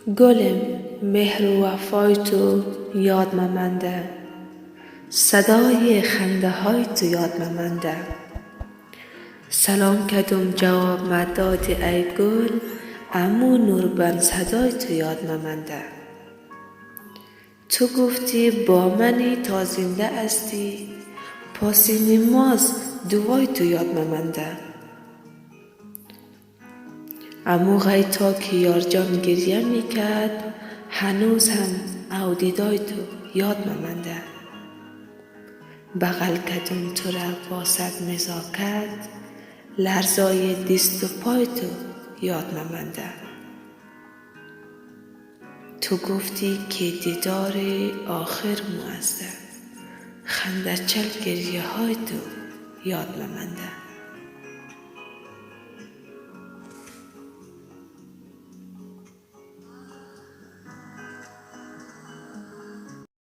گلم مهر و وفای تو یاد ممنده، صدای خنده های تو یاد ممنده. سلام کدم جواب مدادی ای گل، امو نوربن صدای تو یاد ممنده. تو گفتی با منی تا زنده استی، پاس نماز دوای تو یاد ممنده. امو غیتا که یار جان گریه میکرد، هنوز هم او دیدای تو یاد ممنده. بغل کدم تو را با صد نزاکت، لرزای دست و پای تو یاد ممنده. تو گفتی که دیدار آخر مو است، خنده چل گریه های تو یاد ممنده.